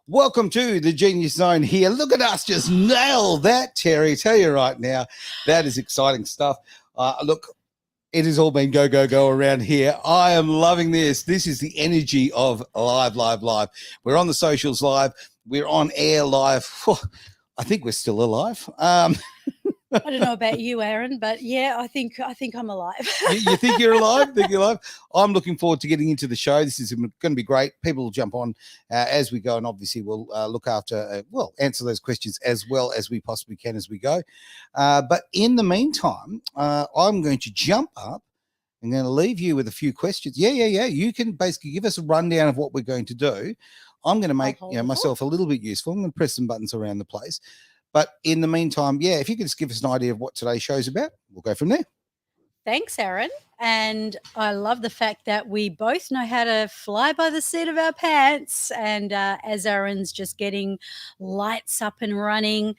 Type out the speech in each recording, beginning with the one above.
Welcome to the Genius Zone here. Look at us just nail that, Terry. Tell you right now, that is exciting stuff. Look, it has all been go, go, go around here. I am loving this. This is the energy of live. We're on the socials live. We're on air live. I think we're still alive. I don't know about you, Aaron, but yeah, I think I'm alive. You think you're alive? Think you're alive? I'm looking forward to getting into the show. This is going to be great. People will jump on as we go, and obviously we'll look after, answer those questions as well as we possibly can as we go. But in the meantime, I'm going to jump up. I'm going to leave you with a few questions. Yeah. You can basically give us a rundown of what we're going to do. I'm going to make myself a little bit useful. I'm going to press some buttons around the place. But in the meantime, if you could just give us an idea of what today's show's about, we'll go from there. Thanks, Aaron. And I love the fact that we both know how to fly by the seat of our pants. And as Aaron's just getting lights up and running,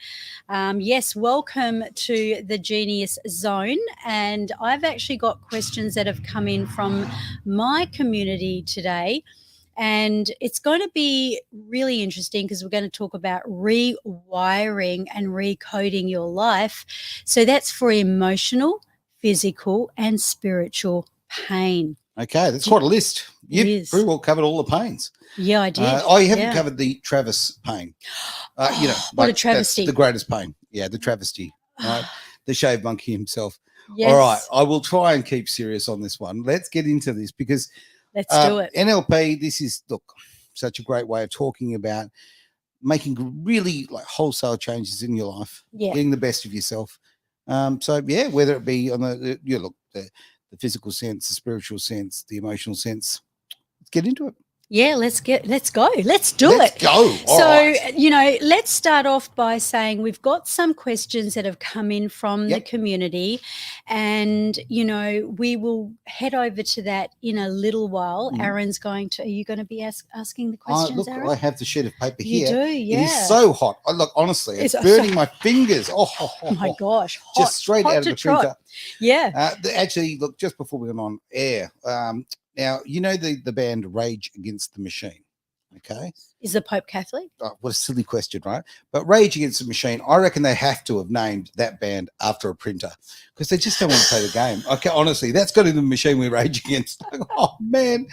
yes, welcome to the Genius Zone. And I've actually got questions that have come in from my community today. And it's going to be really interesting because we're going to talk about rewiring and recoding your life. So that's for emotional, physical, and spiritual pain. Okay, that's quite a list. You've pretty well covered all the pains. Yeah, I did. You haven't covered the Travis pain. What a travesty. That's the greatest pain. Yeah, the travesty. Right? The shave monkey himself. Yes. All right, I will try and keep serious on this one. Let's get into this because let's do it. NLP, this is, such a great way of talking about making really wholesale changes in your life, getting the best of yourself. Whether it be on the physical sense, the spiritual sense, the emotional sense, let's get into it. Yeah, let's go. Let's do it. Let's go. All right. Let's start off by saying we've got some questions that have come in from the community, and, we will head over to that in a little while. Aaron's are you going to be asking the questions, Aaron? I have the sheet of paper here. You do, yeah. It is so hot. Honestly, it's burning my fingers. Oh my gosh. Hot, just straight out of the printer. Yeah. Actually, look, just before we went on air, now, the band Rage Against the Machine, okay? Is the Pope Catholic? Oh, what a silly question, right? But Rage Against the Machine, I reckon they have to have named that band after a printer because they just don't want to play the game. Okay, honestly, that's got in the machine we rage against. Oh, man.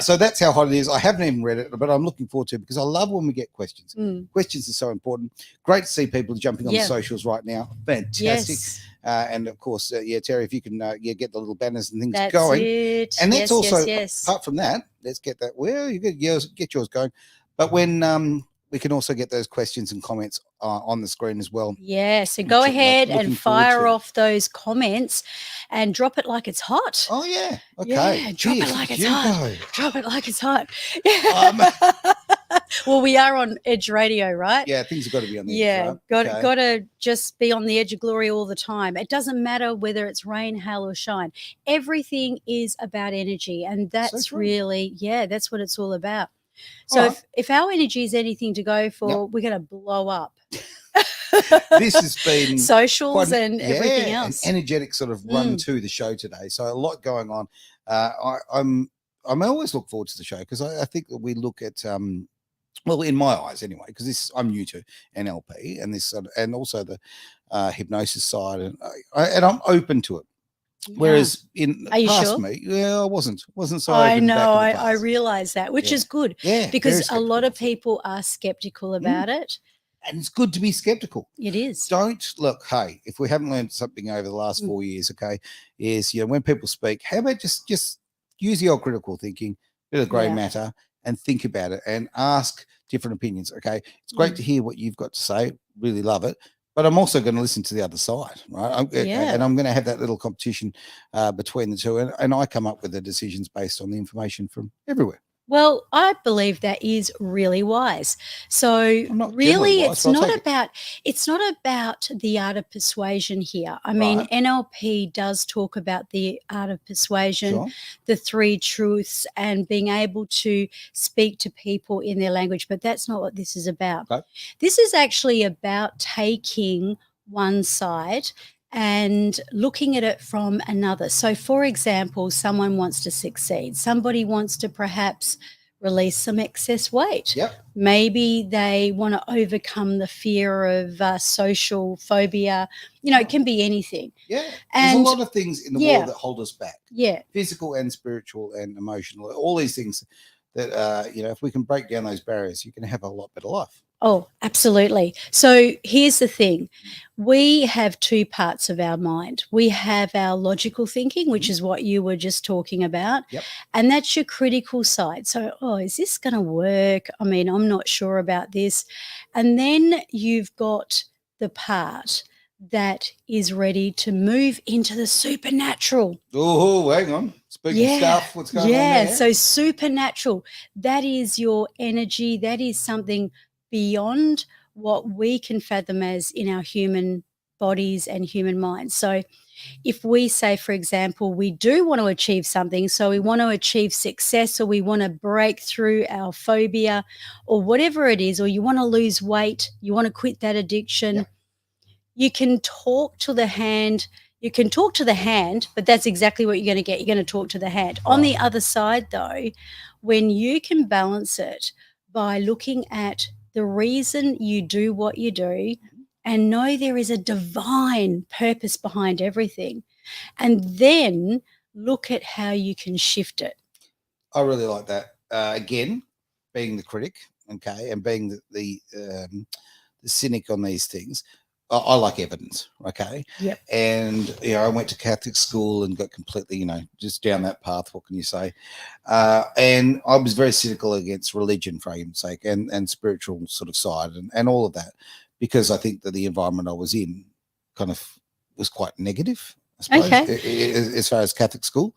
So that's how hot it is. I haven't even read it, but I'm looking forward to it because I love when we get questions. Questions are so important. Great to see people jumping on the socials right now. Fantastic. Yes. And of course, Terry, if you can get the little banners and things going. It. And that's apart from that, let's get that. Well, you get yours going. But when we can also get those questions and comments on the screen as well. Yeah, so go ahead and fire off those comments and drop it like it's hot. Oh, yeah. Okay. Yeah, drop it like it's hot. Drop it like it's hot. Well, we are on Edge Radio, right? Yeah, things have got to be on the edge, right? Got to just be on the edge of glory all the time. It doesn't matter whether it's rain, hail, or shine. Everything is about energy, and that's really, that's what it's all about. So if our energy is anything to go for, we're going to blow up. This has been socials and everything else. An energetic sort of run to the show today. So a lot going on. I always look forward to the show because I think that we look at in my eyes anyway, because I'm new to NLP and this and also the hypnosis side, and I'm open to it. Whereas in past me, I wasn't so. I know, I realize that, which is good, because a lot of people are skeptical about it. And it's good to be skeptical. It is. Don't look, hey, if we haven't learned something over the last 4 years, is when people speak, how about just use the old critical thinking, bit of grey matter, and think about it and ask different opinions. Okay, it's great to hear what you've got to say. Really love it. But I'm also going to listen to the other side, right? And I'm going to have that little competition between the two. And I come up with the decisions based on the information from everywhere. Well, I believe that is really wise. So really, it's not about the art of persuasion here. I mean, NLP does talk about the art of persuasion, the 3 truths, and being able to speak to people in their language. But that's not what this is about. Okay. This is actually about taking one side and looking at it from another. So, for example, someone wants to succeed. Somebody wants to perhaps release some excess weight. Yep. Maybe they want to overcome the fear of social phobia. You know, it can be anything. Yeah. And there's a lot of things in the world that hold us back. Yeah. Physical and spiritual and emotional, all these things that, you know, if we can break down those barriers, you can have a lot better life. Oh, absolutely. So here's the thing. We have two parts of our mind. We have our logical thinking, which is what you were just talking about. Yep. And that's your critical side. So, is this going to work? I mean, I'm not sure about this. And then you've got the part that is ready to move into the supernatural. Oh, hang on. Spooky stuff. What's going on there? So supernatural. That is your energy. That is something beyond what we can fathom as in our human bodies and human minds. So if we say, for example, we do want to achieve something, so we want to achieve success, or we want to break through our phobia or whatever it is, or you want to lose weight, you want to quit that addiction, you can talk to the hand. You can talk to the hand, but that's exactly what you're going to get. You're going to talk to the hand. On the other side, though, when you can balance it by looking at the reason you do what you do and know there is a divine purpose behind everything, and then look at how you can shift it. I really like that. Again, being the critic, okay, and being the cynic on these things. I like evidence, okay? Yep. And, you know, I went to Catholic school and got completely, you know, just down that path. What can you say? And I was very cynical against religion, for argument's sake, and spiritual sort of side and all of that, because I think that the environment I was in kind of was quite negative, I suppose, as far as Catholic school.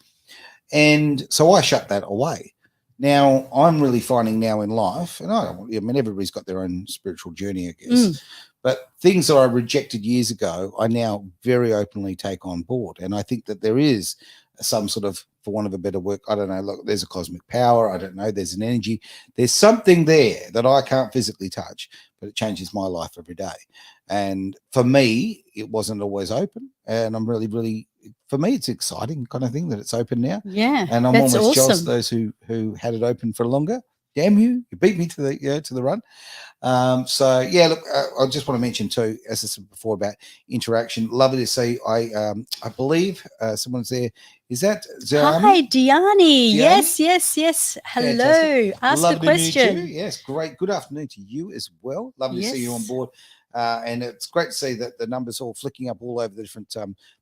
And so I shut that away. Now, I'm really finding now in life, and I mean, everybody's got their own spiritual journey, I guess, but things that I rejected years ago, I now very openly take on board. And I think that there is some sort of, for want of a better word, I don't know, look, there's a cosmic power, I don't know, there's an energy, there's something there that I can't physically touch, but it changes my life every day. And for me, it wasn't always open. And I'm really, really, for me, it's exciting kind of thing that it's open now. Yeah. And I'm almost jealous of those who had it open for longer. Damn you beat me to the run. So yeah, look, I just want to mention too, as I said before, about interaction. Lovely to see. I believe someone's there. Is that Ziani? Hi, Diani. Yes. Hello. Fantastic. Ask Love a question. To meet you. Yes, great. Good afternoon to you as well. Lovely to see you on board. And it's great to see that the numbers all flicking up all over the different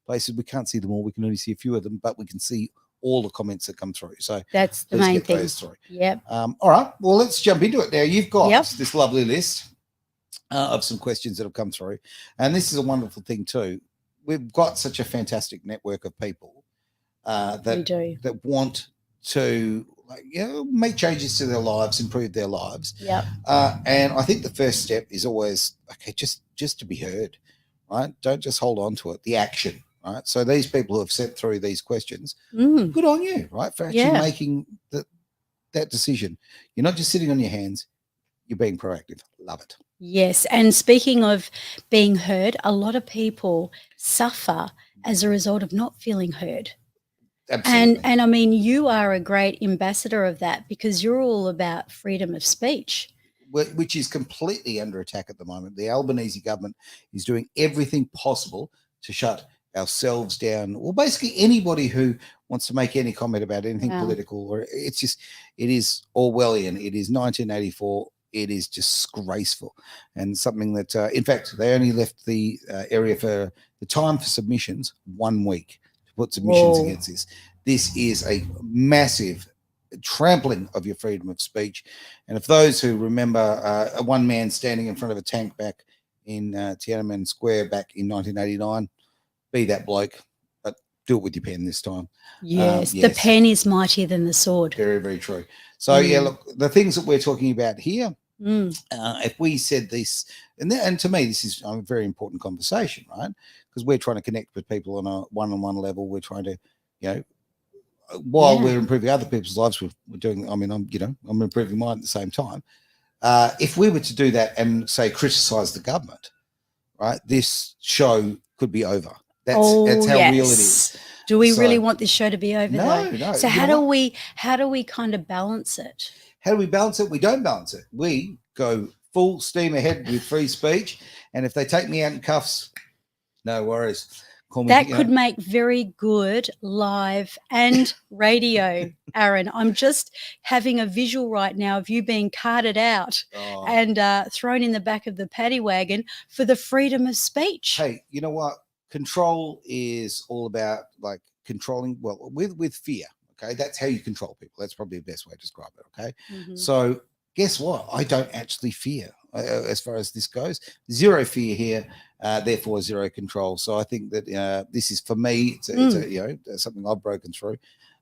places. We can't see them all. We can only see a few of them, but we can see all the comments that come through. So that's the main thing. Yep. All right. Well, let's jump into it now. You've got this lovely list of some questions that have come through. And this is a wonderful thing too. We've got such a fantastic network of people that want to make changes to their lives, improve their lives. Yeah. And I think the first step is always, okay, just to be heard, right? Don't just hold on to it, the action. Right. So these people who have sent through these questions, good on you, right? For actually making that decision. You're not just sitting on your hands, you're being proactive. Love it. Yes. And speaking of being heard, a lot of people suffer as a result of not feeling heard. Absolutely. And I mean, you are a great ambassador of that because you're all about freedom of speech. Which is completely under attack at the moment. The Albanese government is doing everything possible to shut ourselves down, or basically anybody who wants to make any comment about anything political, or it is Orwellian. It is 1984. It is disgraceful, and something that, in fact, they only left the area for the time for submissions 1 week to put submissions against this. This is a massive trampling of your freedom of speech. And if those who remember one man standing in front of a tank back in Tiananmen Square back in 1989, be that bloke, but do it with your pen this time. Yes, the pen is mightier than the sword. Very, very true. So, look, the things that we're talking about here, if we said this, and to me, this is a very important conversation, right? Because we're trying to connect with people on a one-on-one level. We're trying to, while we're improving other people's lives, we're doing, I'm improving mine at the same time. If we were to do that and, say, criticize the government, right, this show could be over. That's how real it is. Do we So- really want this show to be over No, though? no. So You how know do we kind of balance it? How do we balance it? We don't balance it. We go full steam ahead with free speech. And if they take me out in cuffs, no worries. Call me, That you could know. make very good live and radio, Aaron. I'm just having a visual right now of you being carted out Oh. and thrown in the back of the paddy wagon for the freedom of speech. Hey, you know what? Control is all about like controlling, well, with fear. Okay. That's how you control people. That's probably the best way to describe it. Okay. Mhm. So guess what? I don't actually fear as far as this goes. Zero fear here, therefore zero control. So I think that this is for me. It's a, you know, something I've broken through,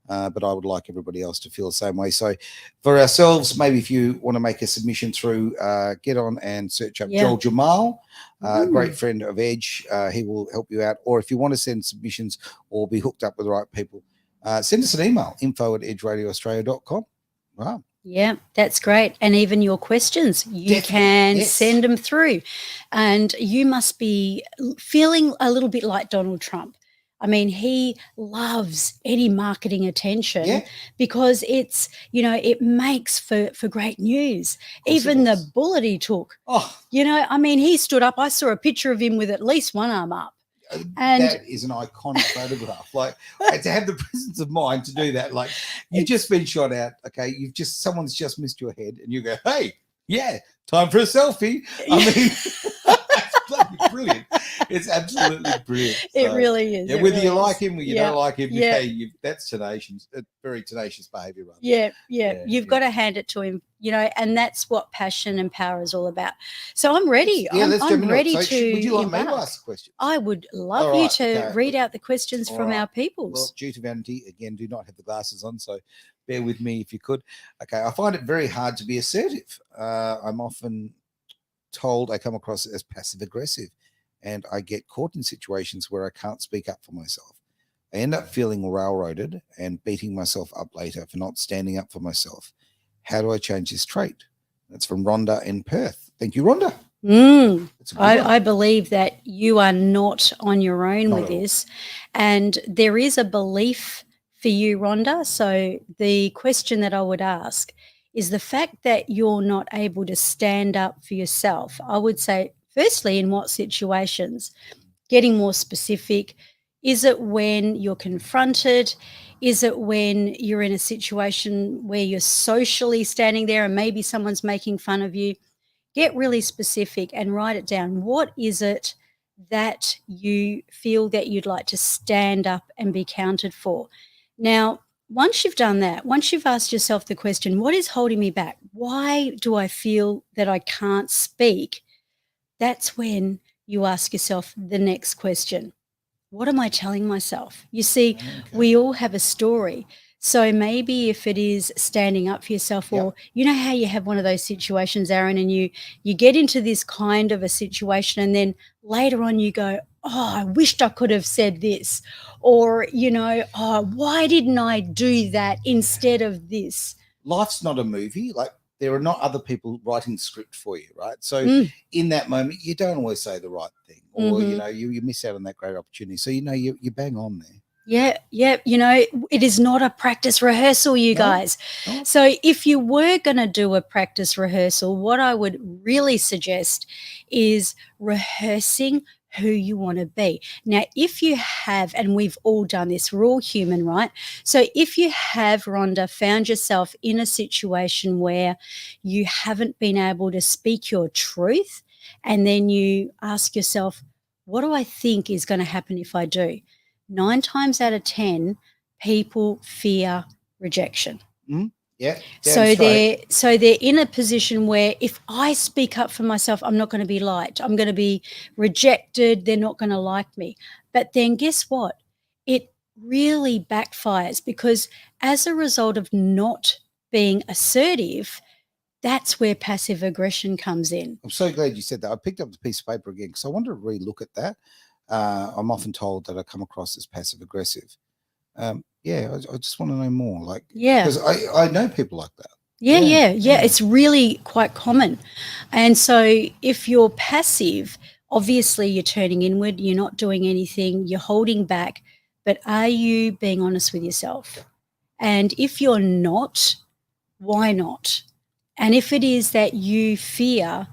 but I would like everybody else to feel the same way. So for ourselves, maybe if you want to make a submission through, get on and search up Joel Jamal, great friend of Edge. He will help you out. Or if you want to send submissions or be hooked up with the right people, send us an email, info@edgeradioaustralia.com. Wow. Yeah, that's great. And even your questions, you can send them through. And you must be feeling a little bit like Donald Trump. I mean, he loves any marketing attention because it's, you know, it makes for great news. Even the bullet he took, you know, I mean, he stood up. I saw a picture of him with at least one arm up. And that is an iconic photograph. Like to have the presence of mind to do that. Like you've just been shot out. Okay, someone's just missed your head, and you go, "Hey, yeah, time for a selfie." I mean, it's bloody brilliant. It's absolutely brilliant. So, it really is. Yeah, whether you like him or you don't like him, that's tenacious. Very tenacious behaviour. Right? Yeah. You've got to hand it to him. You know, and that's what passion and power is all about. So I'm ready. I'm ready to. Would you like me to ask questions? I would love you to read out the questions from our peoples. Well, due to vanity, again, do not have the glasses on, so bear with me if you could. Okay, I find it very hard to be assertive. I'm often told I come across as passive aggressive, and I get caught in situations where I can't speak up for myself. I end up feeling railroaded and beating myself up later for not standing up for myself. How do I change this trait? That's from Rhonda in Perth. Thank you, Rhonda. I believe that you are not on your own with this. And there is a belief for you, Rhonda. So the question that I would ask is the fact that you're not able to stand up for yourself. I would say, firstly, in what situations? Getting more specific. Is it when you're confronted? Is it when you're in a situation where you're socially standing there and maybe someone's making fun of you? Get really specific and write it down. What is it that you feel that you'd like to stand up and be counted for? Now, once you've done that, once you've asked yourself the question, what is holding me back? Why do I feel that I can't speak? That's when you ask yourself the next question. What am I telling myself? You see, we all have a story. So maybe if it is standing up for yourself, or you know how you have one of those situations, Aaron, and you get into this kind of a situation, and then later on you go, oh, I wished I could have said this, or, you know, oh, why didn't I do that instead of this? Life's not a movie. Like there are not other people writing script for you, right? So in that moment, you don't always say the right thing, or you know, you miss out on that great opportunity. So you know, you bang on there. Yeah. You know, it is not a practice rehearsal, you guys. No. So if you were going to do a practice rehearsal, what I would really suggest is rehearsing who you want to be. Now, if you have, and we've all done this, we're all human, right? So if you have, Rhonda, found yourself in a situation where you haven't been able to speak your truth, and then you ask yourself, what do I think is going to happen if I do? 9 times out of 10, people fear rejection. Yeah. So they're in a position where if I speak up for myself, I'm not going to be liked. I'm going to be rejected. They're not going to like me. But then guess what? It really backfires, because as a result of not being assertive, that's where passive aggression comes in. I'm so glad you said that. I picked up the piece of paper again because I wanted to re-look at that. I'm often told that I come across as passive aggressive. I just want to know more. Like, because I know people like that. Yeah. It's really quite common. And so if you're passive, obviously you're turning inward, you're not doing anything, you're holding back. but are you being honest with yourself? And if you're not, why not? And if it is that you fear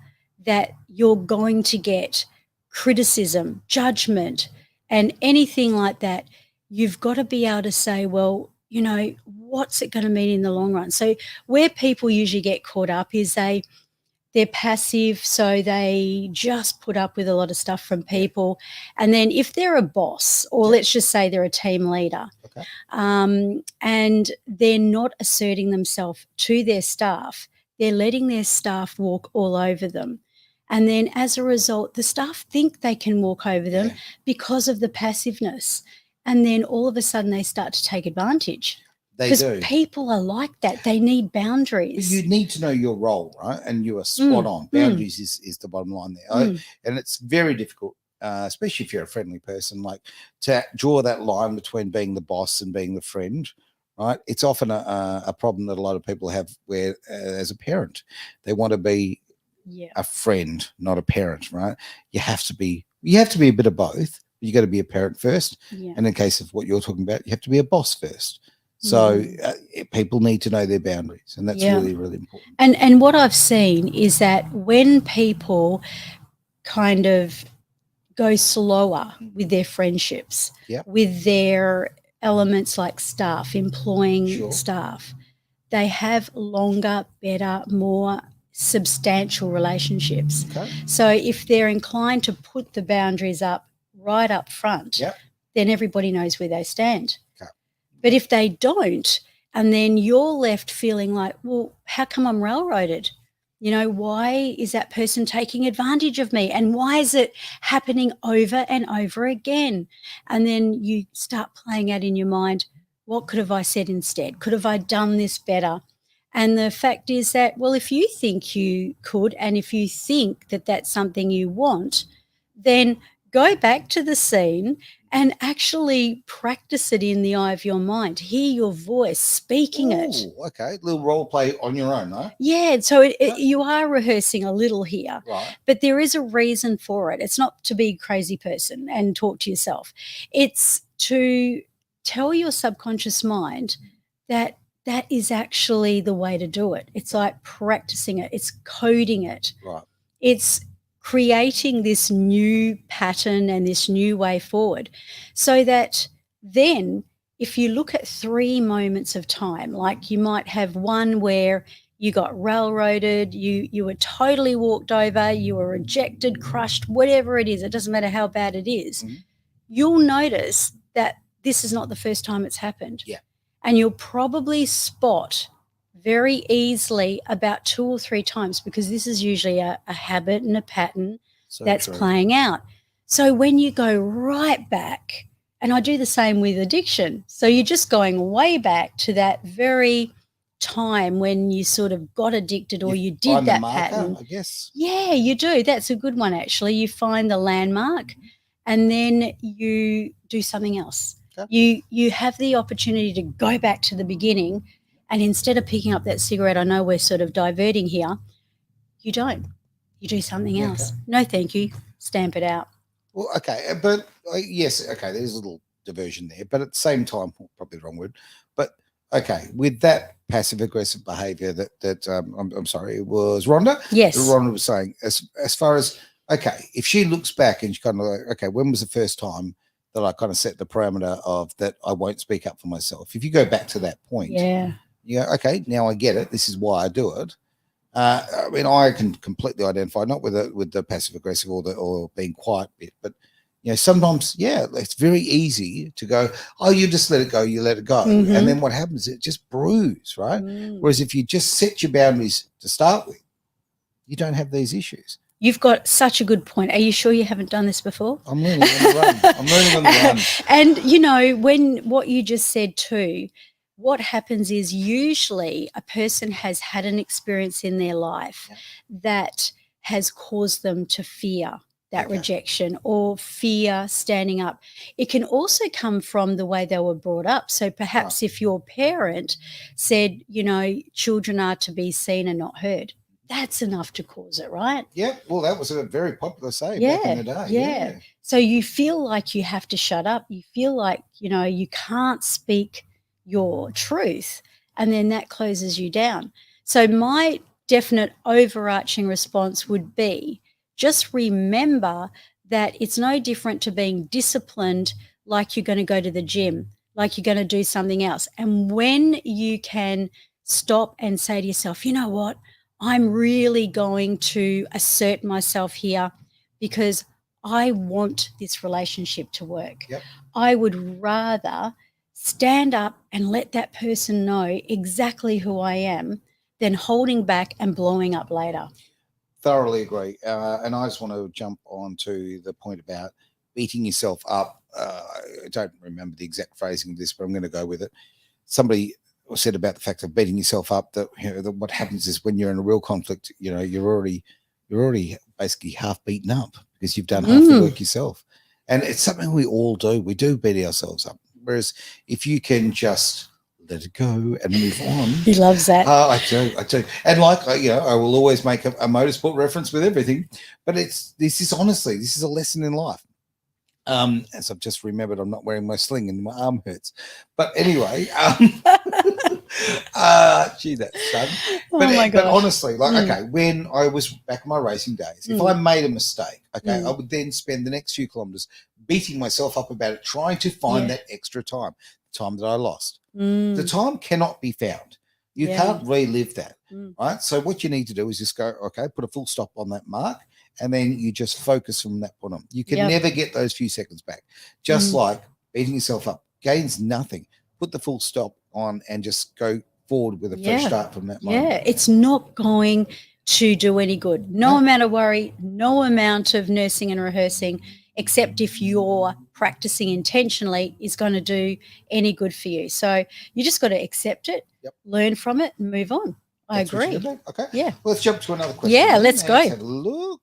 that you're going to get criticism, judgment, and anything like that, you've got to be able to say, well, you know, what's it going to mean in the long run? So where people usually get caught up is they're passive, so they just put up with a lot of stuff from people. And then if they're a boss, or let's just say they're a team leader, and they're not asserting themselves to their staff, they're letting their staff walk all over them. And then as a result, the staff think they can walk over them because of the passiveness. And then all of a sudden they start to take advantage. Because people are like that. They need boundaries. But you need to know your role, right? And you are spot on. Boundaries is the bottom line there. And it's very difficult, especially if you're a friendly person, like to draw that line between being the boss and being the friend, right? It's often a problem that a lot of people have where, as a parent, they want to be a friend, not a parent, right? You have to be a bit of both. You got to be a parent first. And in case of what you're talking about, you have to be a boss first. So people need to know their boundaries, and that's really, really important. And what I've seen is that when people kind of go slower with their friendships, with their elements like staff, employing staff, they have longer, better, more substantial relationships. So if they're inclined to put the boundaries up right up front, then everybody knows where they stand. But if they don't, and then you're left feeling like, well, how come I'm railroaded? You know, why is that person taking advantage of me? And why is it happening over and over again? And then you start playing out in your mind, what could have I said instead? Could have I done this better? And the fact is that, well, if you think you could, and if you think that that's something you want, then go back to the scene and actually practice it in the eye of your mind. Hear your voice speaking it. Okay, little role play on your own, no? Yeah, so you are rehearsing a little here, but there is a reason for it. It's not to be a crazy person and talk to yourself. It's to tell your subconscious mind that that is actually the way to do it. It's like practicing it. It's coding it. It's creating this new pattern and this new way forward, so that then if you look at 3 moments of time, like you might have one where you got railroaded, you were totally walked over, you were rejected, crushed, whatever it is, it doesn't matter how bad it is, you'll notice that this is not the first time it's happened. And you'll probably spot very easily about 2 or 3 times, because this is usually a habit and a pattern that's playing out. So when you go right back, and I do the same with addiction, so you're just going way back to that very time when you sort of got addicted, or you did that pattern. I guess. Yeah, you do. That's a good one, actually. You find the landmark and then you do something else. You have the opportunity to go back to the beginning. And instead of picking up that cigarette, I know we're sort of diverting here, you don't. You do something else. No, thank you. Stamp it out. Well, okay. But yes, okay, there's a little diversion there. But at the same time, probably the wrong word. But, okay, with that passive-aggressive behaviour that I'm sorry, it was Rhonda? Yes. Rhonda was saying, as far as, okay, if she looks back and she kind of like, okay, when was the first time that I kind of set the parameter of that I won't speak up for myself? If you go back to that point. Okay, now I get it. This is why I do it. I mean, I can completely identify, not with the passive aggressive or being quiet bit, but you know, sometimes, it's very easy to go, oh, you just let it go, you let it go. And then what happens, it just brews, right? Whereas if you just set your boundaries to start with, you don't have these issues. You've got such a good point. Are you sure you haven't done this before? I'm learning on the run. I'm learning on the run. And, you know, when what you just said too, what happens is usually a person has had an experience in their life that has caused them to fear that rejection or fear standing up. It can also come from the way they were brought up. So perhaps if your parent said, you know, children are to be seen and not heard, that's enough to cause it, right? Yeah, well, that was a very popular saying back in the day. Yeah. So you feel like you have to shut up. You feel like, you can't speak your truth, and then that closes you down. So my definite overarching response would be, just remember that it's no different to being disciplined, like you're going to go to the gym, like you're going to do something else. And when you can stop and say to yourself, you know what, I'm really going to assert myself here because I want this relationship to work. Yep. I would rather stand up and let that person know exactly who I am than holding back and blowing up later. Thoroughly agree. And I just want to jump on to the point about beating yourself up. I don't remember the exact phrasing of this, but I'm going to go with it. Somebody said about the fact of beating yourself up, that, that what happens is when you're in a real conflict, you're already basically half beaten up because you've done half the work yourself. And it's something we all do. We do beat ourselves up. Whereas if you can just let it go and move on. He loves that. I do. And like, I will always make a motorsport reference with everything, but this is a lesson in life. As I've just remembered, I'm not wearing my sling and my arm hurts. But anyway, gee, that's sudden. But honestly, okay, when I was back in my racing days, if I made a mistake, okay, I would then spend the next few kilometers beating myself up about it, trying to find that extra time that I lost. The time cannot be found. You can't relive that, right? So what you need to do is just go, okay, put a full stop on that mark, and then you just focus from that point on. You can never get those few seconds back. Just like beating yourself up gains nothing. Put the full stop on and just go forward with a fresh start from that moment. Yeah, it's not going to do any good. No amount of worry, no amount of nursing and rehearsing, except if you're practicing intentionally, is going to do any good for you. So you just got to accept it, learn from it, and move on. That's I agree. Okay. Yeah. Well, let's jump to another question. Yeah, let's go. Let's have a look.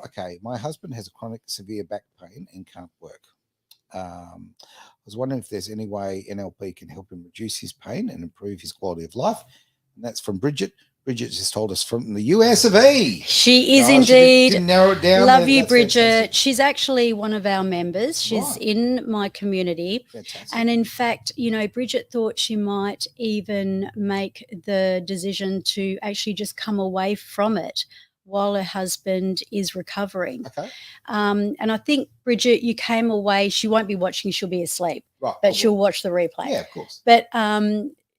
Okay, my husband has a chronic severe back pain and can't work. I was wondering if there's any way NLP can help him reduce his pain and improve his quality of life. And that's from Bridget. Bridget just told us from the US of A. She is indeed. She didn't narrow it down. Love you, Bridget. Fantastic. She's actually one of our members. She's in my community. Fantastic. And in fact, Bridget thought she might even make the decision to actually just come away from it while her husband is recovering. Okay. And I think, Bridget, you came away. She won't be watching. She'll be asleep. Right. But she'll watch the replay. Yeah, of course. But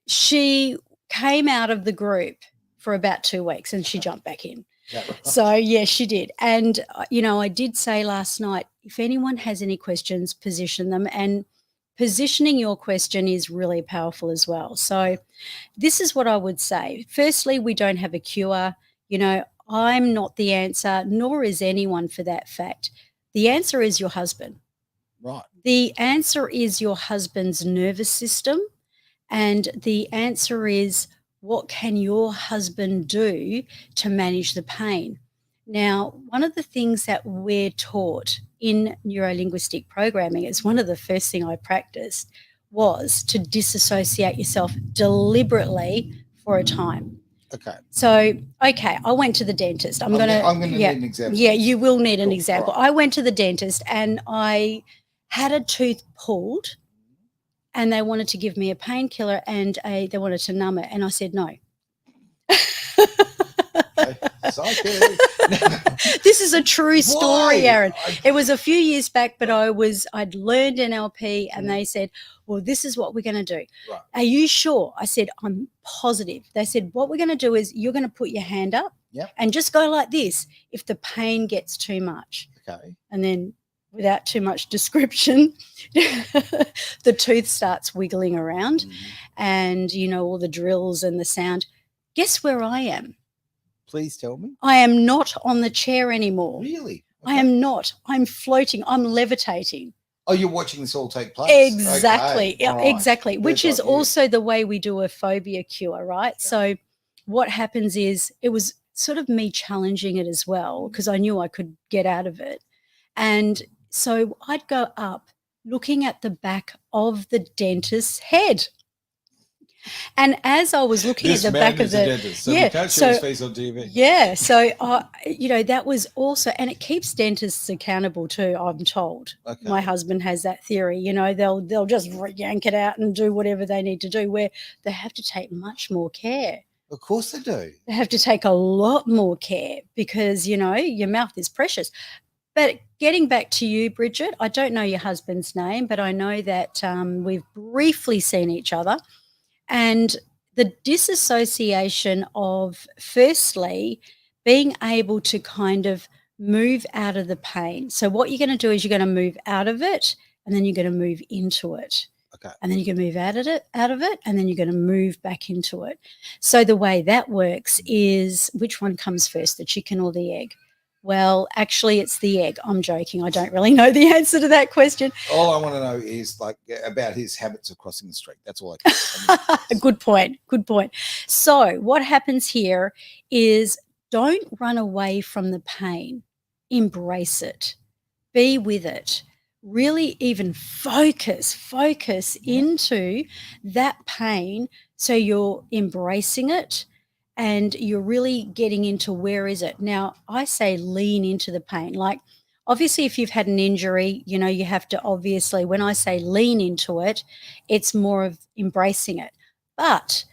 she came out of the group for about 2 weeks and she jumped back in. Yeah, right. So, yeah, she did. And, I did say last night, if anyone has any questions, position them. And positioning your question is really powerful as well. So this is what I would say. Firstly, we don't have a cure. I'm not the answer, nor is anyone for that fact. The answer is your husband. Right. The answer is your husband's nervous system. And the answer is, what can your husband do to manage the pain? Now, one of the things that we're taught in neuro-linguistic programming, is one of the first things I practiced, was to disassociate yourself deliberately for a time. Okay. So, I went to the dentist. I'm going to need an example. Yeah, you will need an Cool. example. Right. I went to the dentist and I had a tooth pulled and they wanted to give me a painkiller and they wanted to numb it. And I said, no. This is a true story, Aaron. It was a few years back, but I'd learned NLP and they said, well, this is what we're going to do. Right. Are you sure? I said, I'm positive. They said, what we're going to do is you're going to put your hand up and just go like this if the pain gets too much. Okay. And then without too much description, the tooth starts wiggling around and, all the drills and the sound. Guess where I am? Please tell me. I am not on the chair anymore. Really? Okay. I am not. I'm floating. I'm levitating. Oh, you're watching this all take place. Exactly. Okay. Right. Exactly. Which is also the way we do a phobia cure, right? Okay. So what happens is it was sort of me challenging it as well because I knew I could get out of it. And so I'd go up looking at the back of the dentist's head. And as I was looking at the back of the dentist, so yeah, we can't show his face on TV. Yeah, so that was also, and it keeps dentists accountable too. I'm told. Okay. My husband has that theory. They'll just yank it out and do whatever they need to do, where they have to take much more care. Of course they do. They have to take a lot more care because your mouth is precious. But getting back to you, Bridget, I don't know your husband's name, but I know that we've briefly seen each other. And the disassociation of, firstly, being able to kind of move out of the pain. So what you're going to do is you're going to move out of it, and then you're going to move into it. Okay. And then you can move out of it, and then you're going to move back into it. So the way that works is, which one comes first, the chicken or the egg? Well, actually, it's the egg. I'm joking. I don't really know the answer to that question. All I want to know is about his habits of crossing the street. That's all I can. Good point. Good point. So what happens here is, don't run away from the pain. Embrace it. Be with it. Really even focus into that pain, so you're embracing it. And you're really getting into, where is it? Now, I say lean into the pain. Like, obviously, if you've had an injury, you have to, obviously, when I say lean into it, it's more of embracing it. But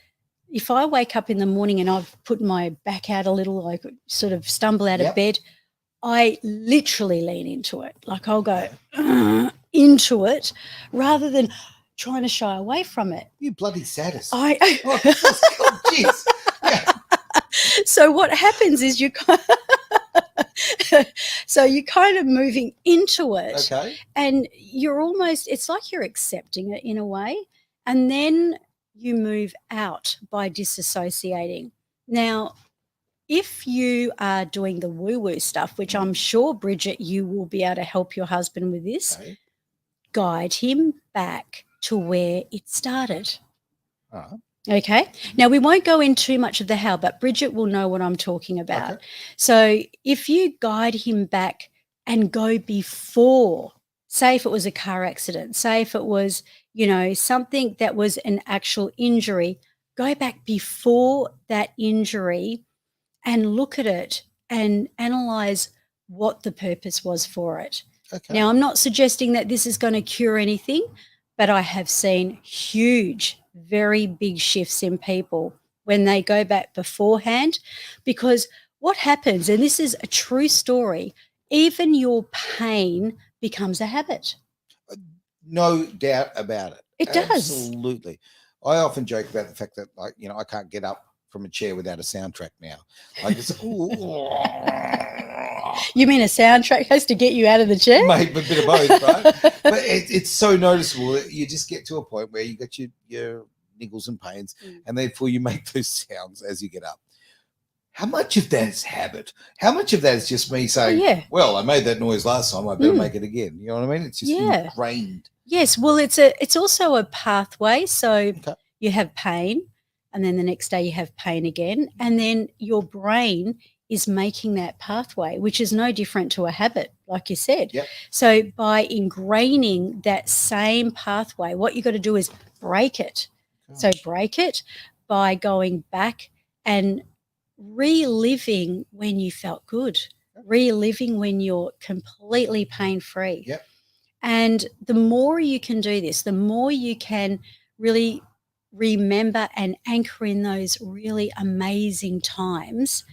if I wake up in the morning and I've put my back out a little, I could sort of stumble out of bed, I literally lean into it. Like, I'll go into it rather than trying to shy away from it. You bloody sadist. Oh, jeez. So what happens is you're kind of moving into it, and you're almost, it's like you're accepting it in a way, and then you move out by disassociating. Now, if you are doing the woo-woo stuff, which I'm sure, Bridget, you will be able to help your husband with this, guide him back to where it started. Okay. Now, we won't go in too much of the how, but Bridget will know what I'm talking about. Okay. So if you guide him back and go before, say if it was a car accident, say if it was, something that was an actual injury, go back before that injury and look at it and analyze what the purpose was for it. Okay. Now, I'm not suggesting that this is going to cure anything, but I have seen huge, very big shifts in people when they go back beforehand, because what happens, and this is a true story, even your pain becomes a habit. No doubt about it. It does. Absolutely. I often joke about the fact that, I can't get up from a chair without a soundtrack now. You mean a soundtrack has to get you out of the chair? Maybe a bit of both, right? But it's so noticeable that you just get to a point where you got your niggles and pains, and therefore you make those sounds as you get up. How much of that is habit? How much of that is just me saying, well, I made that noise last time, I better make it again? You know what I mean? It's just ingrained. Yes. Well, it's also a pathway. So you have pain, and then the next day you have pain again, and then your brain is making that pathway, which is no different to a habit, like you said. Yep. So by ingraining that same pathway, what you got to do is break it. So break it by going back and reliving when you felt good, reliving when you're completely pain-free. Yep. And the more you can do this, the more you can really remember and anchor in those really amazing times.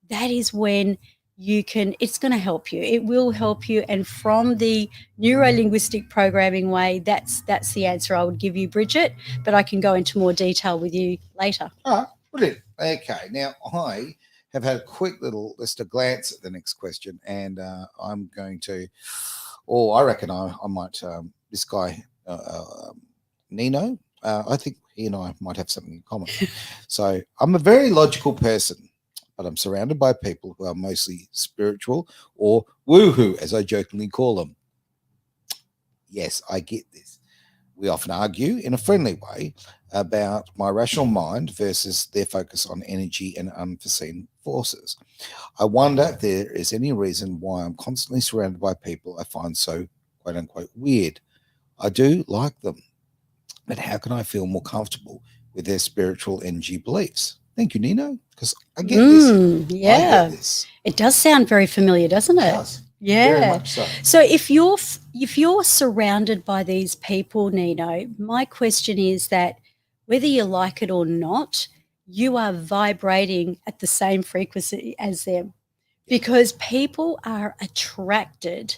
That is when it's going to help you. It will help you. And from the neuro-linguistic programming way, that's the answer I would give you, Bridget, but I can go into more detail with you later. All right, brilliant. Okay, now I have had a quick little a glance at the next question, and I'm going to, I reckon I might, this guy, Nino, I think he and I might have something in common. So I'm a very logical person, but I'm surrounded by people who are mostly spiritual or woohoo, as I jokingly call them. Yes, I get this. We often argue in a friendly way about my rational mind versus their focus on energy and unforeseen forces. I wonder if there is any reason why I'm constantly surrounded by people I find so quote-unquote weird. I do like them, but how can I feel more comfortable with their spiritual energy beliefs. Thank you, Nino, because I get this. Yeah. I get this. It does sound very familiar, doesn't it? It does. Yeah. Very much so. So if you're surrounded by these people, Nino, my question is that whether you like it or not, you are vibrating at the same frequency as them, because people are attracted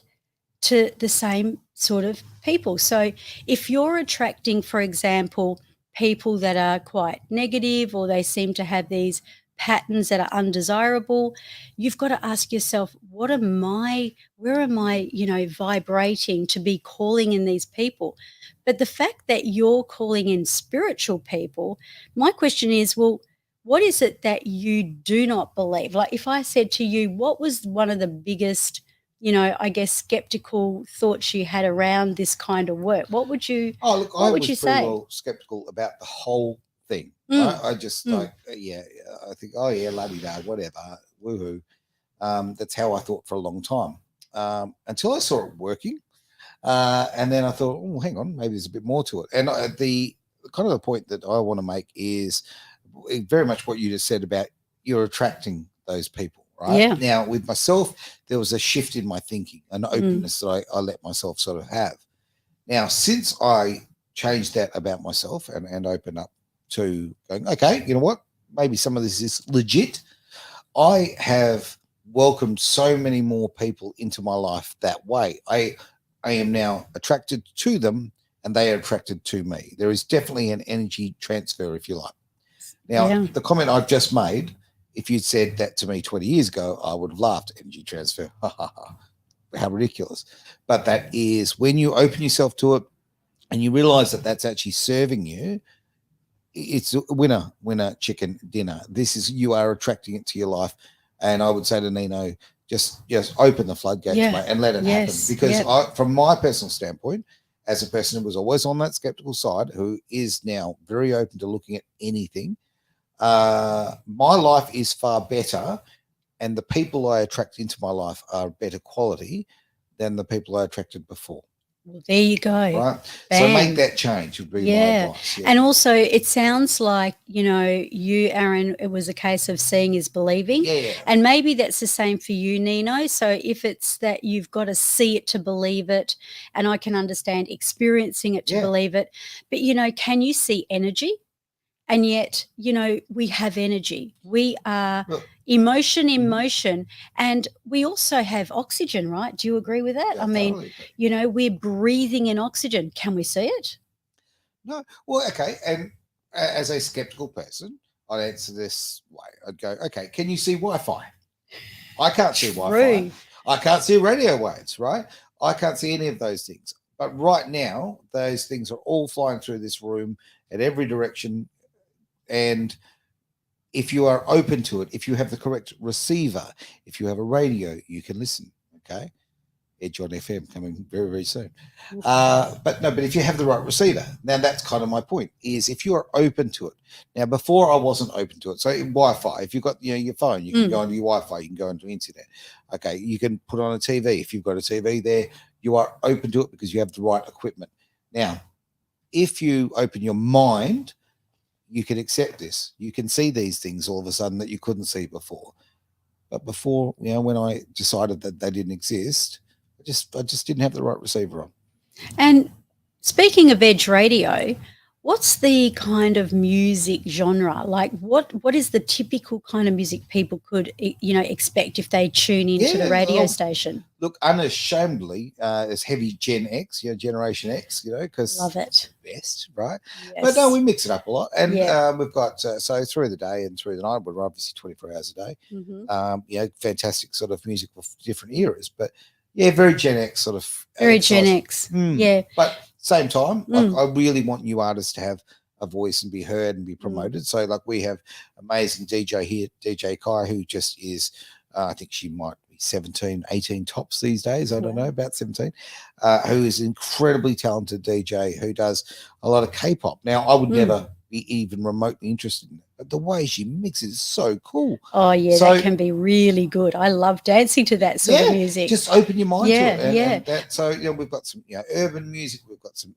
to the same sort of people. So if you're attracting, for example, people that are quite negative, or they seem to have these patterns that are undesirable, you've got to ask yourself, where am I, vibrating to be calling in these people? But the fact that you're calling in spiritual people, my question is, well, what is it that you do not believe? Like, if I said to you, what was one of the biggest, I guess, skeptical thoughts you had around this kind of work, what would you Oh, look, what I would was you very say? well skeptical about the whole thing. Mm. Right? I just I think, oh yeah, bloody da, whatever, woohoo. That's how I thought for a long time, until I saw it working, and then I thought, oh, hang on, maybe there's a bit more to it. And the kind of the point that I want to make is very much what you just said about you're attracting those people, right? Yeah. Now, with myself, there was a shift in my thinking, an openness that I let myself sort of have. Now, since I changed that about myself and opened up to going, okay, you know what? Maybe some of this is legit. I have welcomed so many more people into my life that way. I am now attracted to them, and they are attracted to me. There is definitely an energy transfer, if you like. Now, the comment I've just made, if you'd said that to me 20 years ago, I would have laughed. Energy transfer. How ridiculous. But that is when you open yourself to it and you realize that that's actually serving you, it's a winner, chicken dinner. This is, you are attracting it to your life. And I would say to Nino, just open the floodgates, mate, and let it happen. Because from my personal standpoint, as a person who was always on that skeptical side, who is now very open to looking at anything, my life is far better, and the people I attract into my life are better quality than the people I attracted before. Well, there you go. Right. Bang. So make that change would be my advice. And also, it sounds like, you, Aaron, it was a case of seeing is believing. Yeah. And maybe that's the same for you, Nino. So if it's that you've got to see it to believe it, and I can understand experiencing it to believe it, but, can you see energy? And yet, we have energy. We are emotion in motion, and we also have oxygen, right? Do you agree with that? Yeah, I mean, totally. we're breathing in oxygen. Can we see it? No. Well, okay. And as a skeptical person, I'd answer this way. I'd go, okay, can you see Wi-Fi? I can't see Wi-Fi. I can't see radio waves, right? I can't see any of those things. But right now, those things are all flying through this room at every direction. And if you are open to it, if you have the correct receiver, if you have a radio, you can listen. Okay. Edge on FM coming very, very soon. But if you have the right receiver, now that's kind of my point, is if you are open to it. Now, before I wasn't open to it. So Wi-Fi, if you've got your phone, you can go onto your Wi-Fi, you can go onto internet. Okay. You can put on a TV. If you've got a TV there, you are open to it because you have the right equipment. Now, if you open your mind, you can accept this. You can see these things all of a sudden that you couldn't see before. But before, when I decided that they didn't exist, I just didn't have the right receiver on. And speaking of Edge Radio, what's the kind of music genre? Like, what is the typical kind of music people could, expect if they tune into the radio station? Look, unashamedly, it's heavy Gen X, Generation X, because love it. Best, right? Yes. But no, we mix it up a lot, and we've got so through the day and through the night, we're obviously 24 hours a day. Mm-hmm. Fantastic sort of music of different eras, but very Gen X sort of. Very Gen X, But same time, I really want new artists to have a voice and be heard and be promoted. So, like, we have amazing DJ here, DJ Kai, who just is, I think she might be 17, 18 tops these days. I don't know, about 17, who is incredibly talented DJ who does a lot of K-pop. Now, I would never be even remotely interested in it, but the way she mixes is so cool. Oh, yeah, so, that can be really good. I love dancing to that sort of music. Just open your mind to it. And that, so, we've got some urban music. We've got some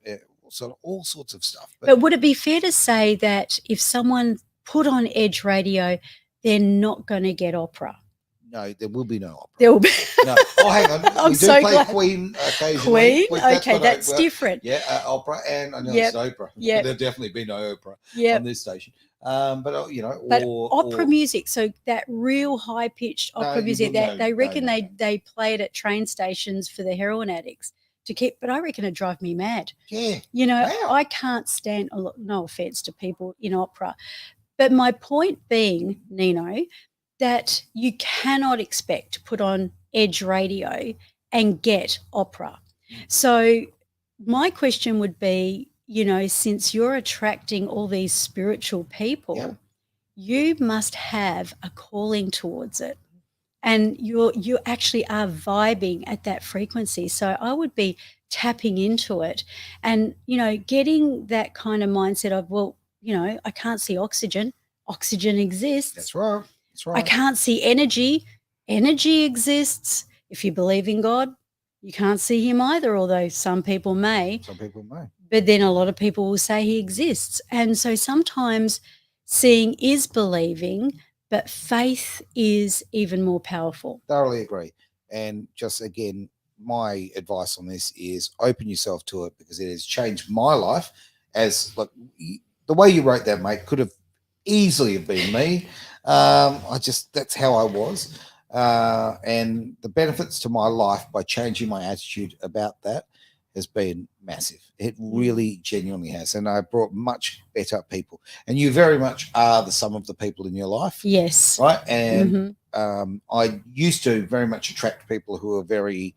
all sorts of stuff. But would it be fair to say that if someone put on Edge Radio, they're not going to get opera? No, there will be no opera. There will be. No. Oh, hang on. I'm we do so play glad. Queen occasionally. Queen? Okay, that's different. Yeah, opera, and I know Yep. it's opera. Yep. There'll definitely be no opera on this station. But you know, but opera music, so that real high pitched opera music, they reckon they play it at train stations for the heroin addicts to keep. But I reckon it drive me mad. Yeah, you know, I can't stand. No offense to people in opera, but my point being, Nino, that you cannot expect to put on Edge Radio and get opera. So my question would be, you know, since you're attracting all these spiritual people, you must have a calling towards it. And you actually are vibing at that frequency. So I would be tapping into it and, you know, getting that kind of mindset of, well, you know, I can't see oxygen. Oxygen exists. That's right. That's right. I can't see energy. Energy exists. If you believe in God, you can't see him either, although some people may. Some people may. But then a lot of people will say he exists. And so sometimes seeing is believing, but faith is even more powerful. Thoroughly agree. And just again, my advice on this is open yourself to it, because it has changed my life. As like the way you wrote that, mate, could have easily have been me. That's how I was. And the benefits to my life by changing my attitude about that has been massive. It really genuinely has. And I brought much better people. And you very much are the sum of the people in your life. Yes. Right. And I used to very much attract people who are very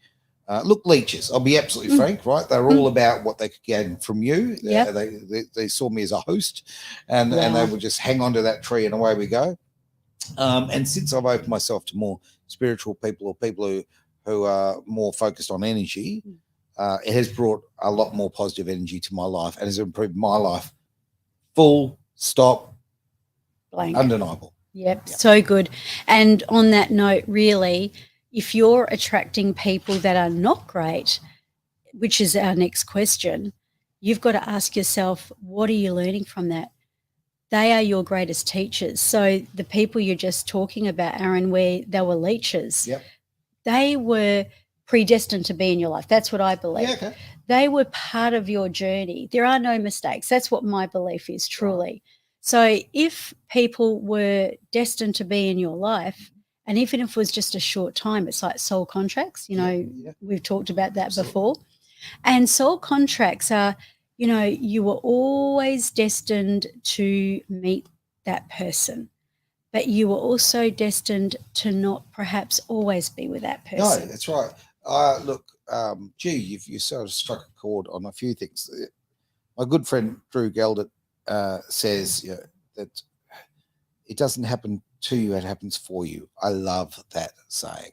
leeches. I'll be absolutely frank, right? They're all about what they could gain from you. Yep. They saw me as a host, and they would just hang on to that tree, and away we go. And since I've opened myself to more spiritual people, or people who are more focused on energy, it has brought a lot more positive energy to my life and has improved my life. Full stop. Blank. Undeniable. Yep, so good. And on that note, really, if you're attracting people that are not great, which is our next question, you've got to ask yourself, what are you learning from that? They are your greatest teachers. So the people you're just talking about, Aaron, where they were leeches, they were predestined to be in your life. That's what I believe. Yeah, okay. They were part of your journey. There are no mistakes. That's what my belief is, truly. Right. So if people were destined to be in your life, and even if it was just a short time, it's like soul contracts, you know, we've talked about that before. And soul contracts are, you know, you were always destined to meet that person, but you were also destined to not perhaps always be with that person. No, that's right. Look, you sort of struck a chord on a few things. My good friend Drew Geldert says that it doesn't happen to you, it happens for you. I love that saying.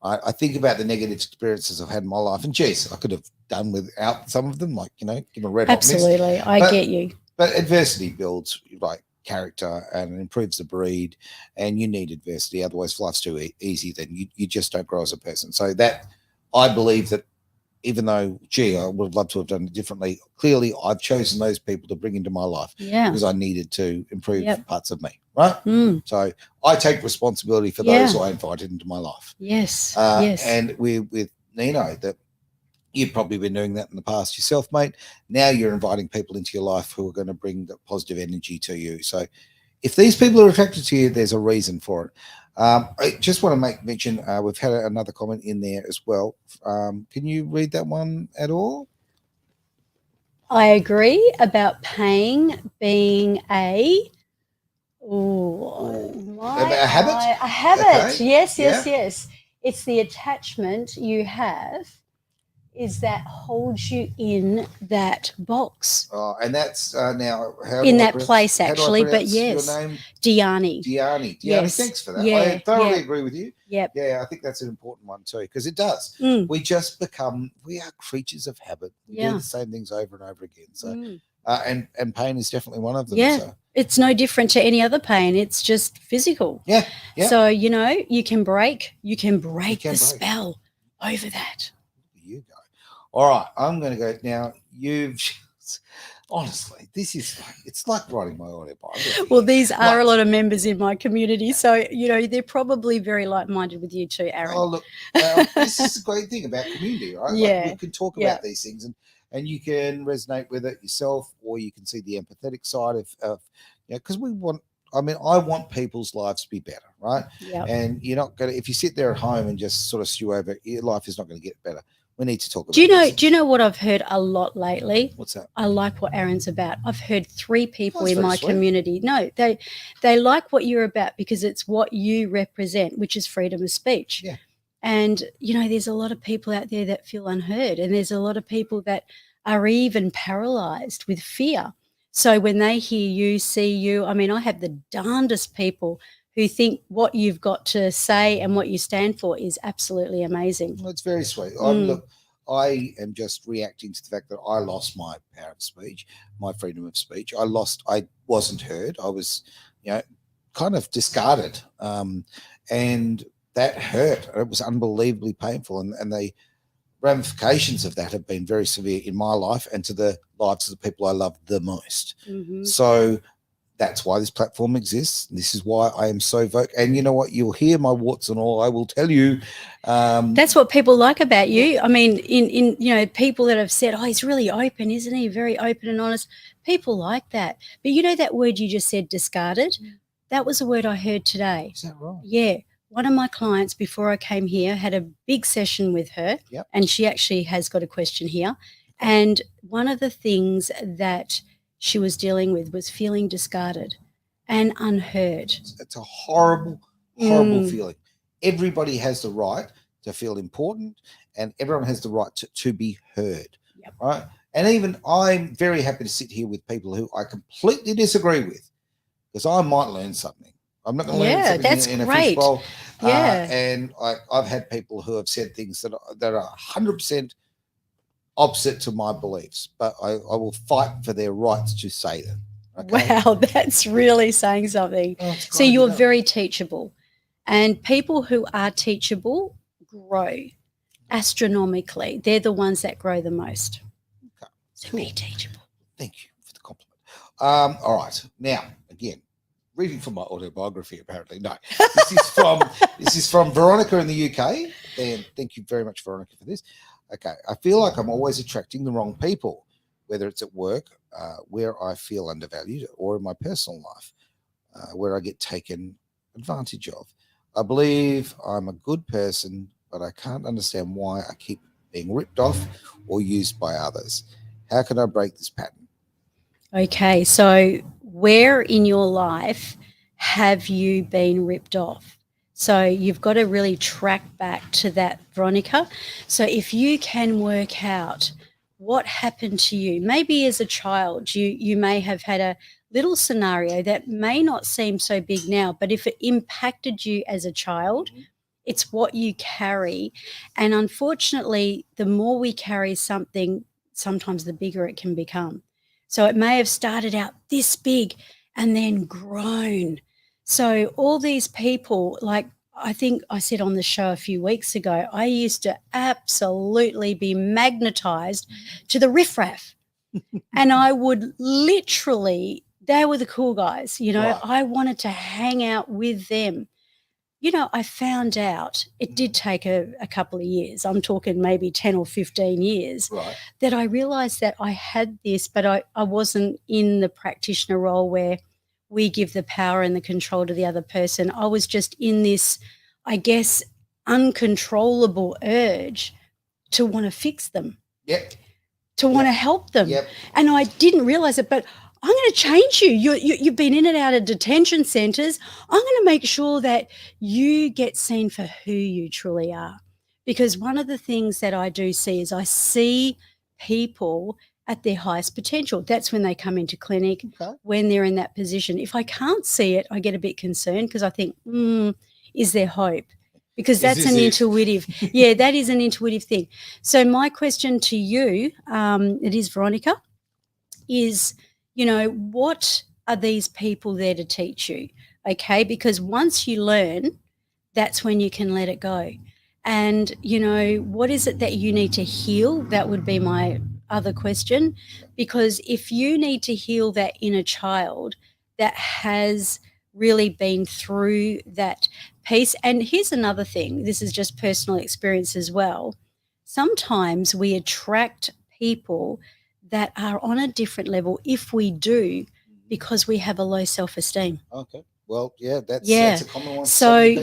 I think about the negative experiences I've had in my life, and geez, I could have done without some of them, like, you know, give a red hot mist. Absolutely, I get you. But adversity builds like character and improves the breed, and you need adversity. Otherwise, life's too easy. Then you just don't grow as a person. So that, I believe that, even though, I would have loved to have done it differently, clearly I've chosen those people to bring into my life because I needed to improve parts of me, right? So I take responsibility for those who I invited into my life. Yes, And with Nino, that you've probably been doing that in the past yourself, mate. Now you're inviting people into your life who are going to bring the positive energy to you. So if these people are attracted to you, there's a reason for it. I just want to make mention, we've had another comment in there as well. Can you read that one at all? I agree about pain being a habit. A habit. Okay. Yes. It's the attachment you have is that holds you in that box. And that's now in that place, actually. But yes, your name? Diani. Yes. Thanks for that. I thoroughly agree with you. Yeah, I think that's an important one too, because it does. We just we are creatures of habit. We do the same things over and over again. So, and pain is definitely one of them. Yeah. So. It's no different to any other pain. It's just physical. Yeah. So, you know, you can break the spell over that. You go. All right, I'm going to go now. You've Honestly, this is it's like writing my autobiography. Well, these are Right. a lot of members in my community, so they're probably very like-minded with you too, Aaron. Oh, look, this is the great thing about community, right? Like Yeah. we can talk Yeah. about these things, and you can resonate with it yourself, or you can see the empathetic side of because we want. I mean, I want people's lives to be better, right? Yep. And you're not gonna if you sit there at home and just sort of stew over, your life is not going to get better. We need to talk about. Do you know? this. Do you know what I've heard a lot lately? What's that? I like what Aaron's about. I've heard 3 people that's in very my sweet. community. No, they like what you're about because it's what you represent, which is freedom of speech. Yeah. And there's a lot of people out there that feel unheard, and there's a lot of people that are even paralyzed with fear. So when they hear you, see you, I mean, I have the darndest people who think what you've got to say and what you stand for is absolutely amazing. That's very sweet. Look, I am just reacting to the fact that I lost my power of speech, my freedom of speech. I wasn't heard. I was, kind of discarded. And that hurt. It was unbelievably painful. And the ramifications of that have been very severe in my life and to the lives of the people I love the most. Mm-hmm. So that's why this platform exists. This is why I am so vocal. And you know what? You'll hear my warts and all. I will tell you. That's what people like about you. I mean, in people that have said, "Oh, he's really open, isn't he? Very open and honest." People like that. But that word you just said, discarded. That was a word I heard today. Is that right? Yeah. One of my clients before I came here had a big session with her, Yep. and she actually has got a question here. And one of the things that she was dealing with was feeling discarded and unheard. It's a horrible, horrible feeling. Everybody has the right to feel important, and everyone has the right to be heard. Yep. Right. And even I'm very happy to sit here with people who I completely disagree with, because I might learn something. I'm not going to learn something that's in a great. fishbowl. Yeah. And I've had people who have said things that are 100% opposite to my beliefs, but I will fight for their rights to say them. Okay? Wow, that's really saying something. Oh, So you're very teachable, and people who are teachable grow astronomically. They're the ones that grow the most. Okay. So Cool. be teachable. Thank you for the compliment. All right. Now, again, reading from my autobiography, apparently. No, this is from Veronica in the UK. And thank you very much, Veronica, for this. Okay. I feel like I'm always attracting the wrong people, whether it's at work, where I feel undervalued, or in my personal life, where I get taken advantage of. I believe I'm a good person, but I can't understand why I keep being ripped off or used by others. How can I break this pattern? Okay, so where in your life have you been ripped off? So you've got to really track back to that, Veronica. So if you can work out what happened to you, maybe as a child, you may have had a little scenario that may not seem so big now, but if it impacted you as a child, it's what you carry. And unfortunately, the more we carry something, sometimes the bigger it can become. So it may have started out this big and then grown. So all these people, like I think I said on the show a few weeks ago, I used to absolutely be magnetized to the riffraff. And I would literally, they were the cool guys, Right. I wanted to hang out with them. I found out it did take a couple of years. I'm talking maybe 10 or 15 years. Right. That I realized that I had this, but I wasn't in the practitioner role where we give the power and the control to the other person. I was just in this, I guess, uncontrollable urge to want to fix them. Yep. To want to help them. Yep. And I didn't realize it, but I'm going to change you. You've been in and out of detention centres. I'm going to make sure that you get seen for who you truly are. Because one of the things that I do see is I see people at their highest potential. That's when they come into clinic, Okay. when they're in that position. If I can't see it, I get a bit concerned because I think, is there hope? Because that's an intuitive, that is an intuitive thing. So my question to you, it is Veronica, is, what are these people there to teach you? Okay, because once you learn, that's when you can let it go. And, what is it that you need to heal? That would be my other question, because if you need to heal that inner child that has really been through that piece, and here's another thing, this is just personal experience as well. Sometimes we attract people that are on a different level, if we do, because we have a low self-esteem. Okay. Well, that's a common one. So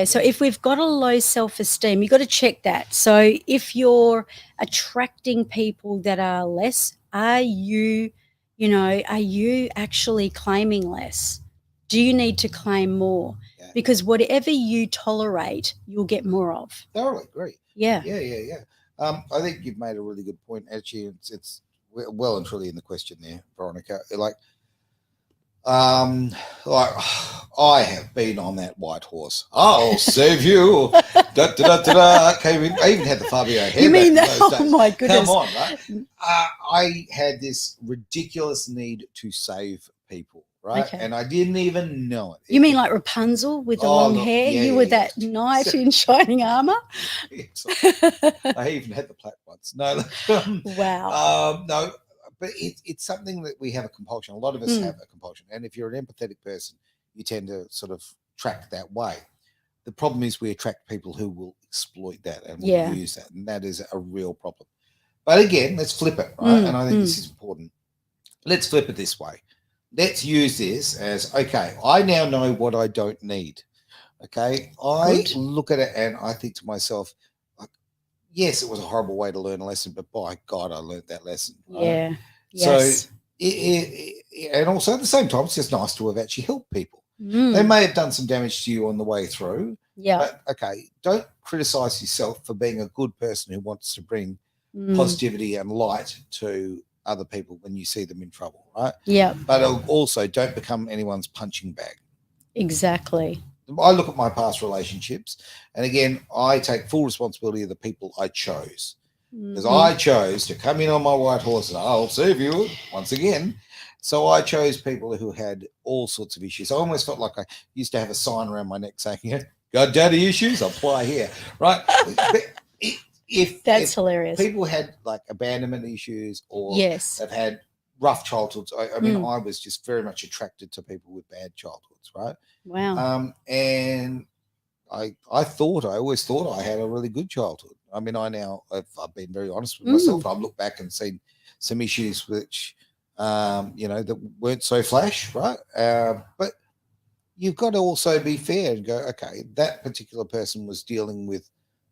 so if we've got a low self-esteem, you've got to check that. So if you're attracting people that are less, are you actually claiming less? Do you need to claim more? Yeah. Because whatever you tolerate, you'll get more of. Thoroughly agree. Yeah. I think you've made a really good point. Actually, it's well and truly in the question there, Veronica. Like I have been on that white horse. I'll save you. Da, da, da, da, da. I even had the Fabio hair. You mean that? Oh my goodness! Come on, right? I had this ridiculous need to save people, right? Okay. And I didn't even know it. You mean like Rapunzel with the long hair? You were that knight in shining armor. I even had the plait once. No. Wow. No. But it's something that we have a compulsion. A lot of us have a compulsion. And if you're an empathetic person, you tend to sort of track that way. The problem is we attract people who will exploit that and will use that. And that is a real problem. But again, let's flip it, right? And I think this is important. Let's flip it this way. Let's use this as, okay, I now know what I don't need. Okay. I look at it and I think to myself, yes, it was a horrible way to learn a lesson, but by God, I learned that lesson. Right? Yeah. Yes. So, and also at the same time, it's just nice to have actually helped people. They may have done some damage to you on the way through. Yeah. But okay, don't criticize yourself for being a good person who wants to bring positivity and light to other people when you see them in trouble, right? Yeah. But also don't become anyone's punching bag. Exactly. I look at my past relationships, and again, I take full responsibility of the people I chose. Because I chose to come in on my white horse and I'll save you once again. So I chose people who had all sorts of issues. I almost felt like I used to have a sign around my neck saying, got daddy issues, apply here, right? If hilarious. People had like abandonment issues or they've had rough childhoods. I mean, I was just very much attracted to people with bad childhoods, right? Wow. And I always thought I had a really good childhood. I mean, I've been very honest with myself. I've looked back and seen some issues which, that weren't so flash, right? But you've got to also be fair and go, okay, that particular person was dealing with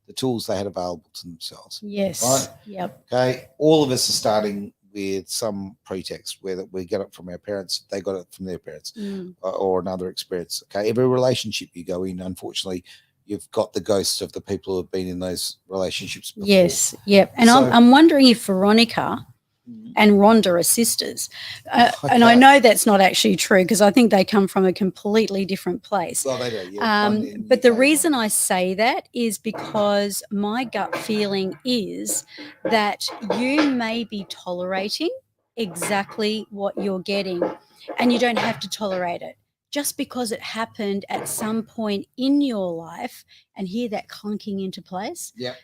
the tools they had available to themselves. Yes. Right? Yep. Okay. All of us are starting with some pretext, whether we get it from our parents, they got it from their parents, or another experience. Okay. Every relationship you go in, unfortunately, you've got the ghosts of the people who have been in those relationships before. Yes. Yep. And I'm wondering if Veronica and Rhonda are sisters. And I know that's not actually true because I think they come from a completely different place. Well, they do, yeah. But the reason I say that is because my gut feeling is that you may be tolerating exactly what you're getting, and you don't have to tolerate it. Just because it happened at some point in your life, and hear that clunking into place. Yeah.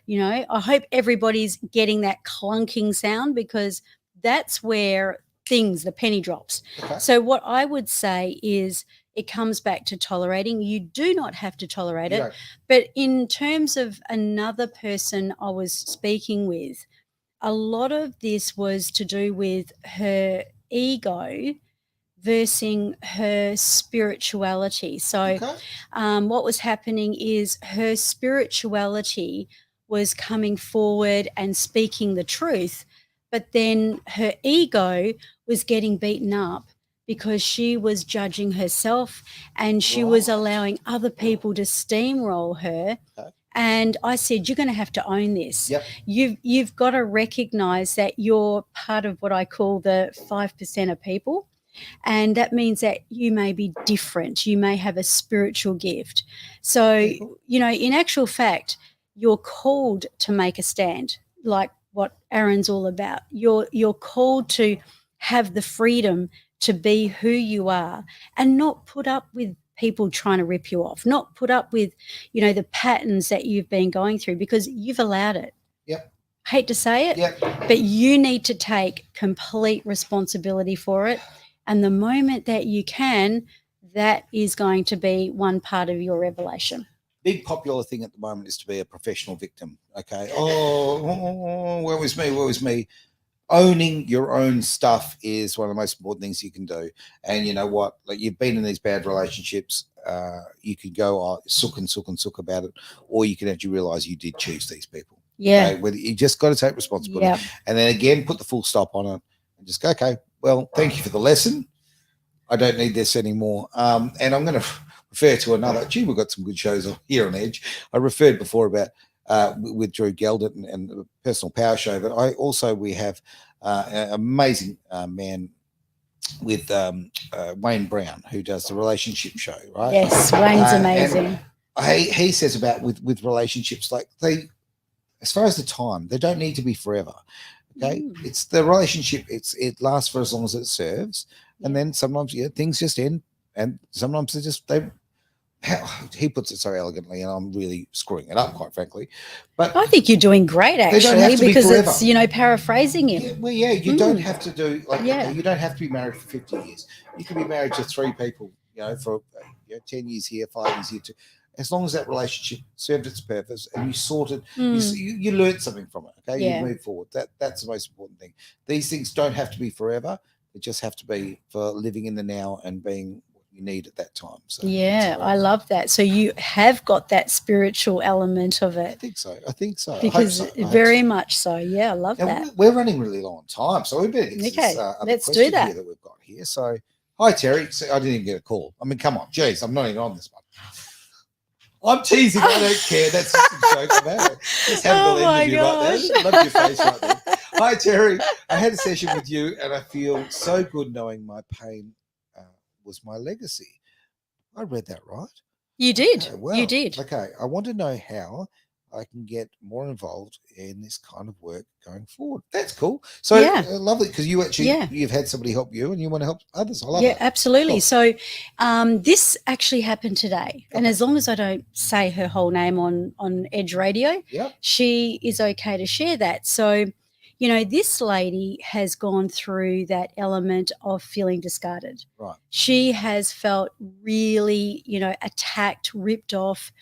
I hope everybody's getting that clunking sound because that's where the penny drops. Okay. So what I would say is it comes back to tolerating. You do not have to tolerate it. But in terms of another person I was speaking with, a lot of this was to do with her ego versus her spirituality. So what was happening is her spirituality was coming forward and speaking the truth, but then her ego was getting beaten up because she was judging herself and she was allowing other people to steamroll her. And I said, you're going to have to own this. Yep. You've got to recognize that you're part of what I call the 5% of people. And that means that you may be different. You may have a spiritual gift. So, in actual fact, you're called to make a stand, like what Aaron's all about. You're called to have the freedom to be who you are and not put up with people trying to rip you off, not put up with, the patterns that you've been going through because you've allowed it. Yep. hate to say it, Yep. but you need to take complete responsibility for it. And the moment that you can, that is going to be one part of your revelation. Big popular thing at the moment is to be a professional victim. Okay. Oh, where was me? Where was me? Owning your own stuff is one of the most important things you can do. And you know what? Like, you've been in these bad relationships. You could go sook about it, or you can actually realize you did choose these people. Yeah. Okay? You just got to take responsibility. Yep. And then again, put the full stop on it and just go, okay, well, thank you for the lesson. I don't need this anymore. And I'm going to refer to another. Gee, we've got some good shows here on Edge. I referred before about with Drew Geldert and the Personal Power Show, but we have an amazing man with Wayne Brown, who does the relationship show, right? Yes, Wayne's amazing. He says about with relationships, like, as far as the time, they don't need to be forever. Okay, it's the relationship. It lasts for as long as it serves, and then sometimes things just end, and sometimes he puts it so elegantly, and I'm really screwing it up, quite frankly. But I think you're doing great, actually, because it's paraphrasing him. You don't have to do you don't have to be married for 50 years. You can be married to 3 people, for 10 years here, 5 years here, as long as that relationship served its purpose and you sorted, you learned something from it. Okay, you move forward. That's the most important thing. These things don't have to be forever. They just have to be for living in the now and being you need at that time. So I love that. So you have got that spiritual element of it. I think so. Because very much so. Yeah, I love that. We're running really long on time, so we better get this let's do that. That we've got here. So, hi Terry. So I didn't even get a call. I mean, come on, geez, I'm not even on this one. I'm teasing. I don't care. That's just a joke about it. Just have a little interview right there. Love your face right there. Hi Terry. I had a session with you, and I feel so good knowing my pain was my legacy. I read that right. You did. Well, you did. Okay. I want to know how I can get more involved in this kind of work going forward. That's cool. So lovely, because you've had somebody help you and you want to help others. I love that. Absolutely. Cool. So this actually happened today. And as long as I don't say her whole name on Edge Radio, she is okay to share that. So, this lady has gone through that element of feeling discarded. Right. She has felt really, attacked, ripped off,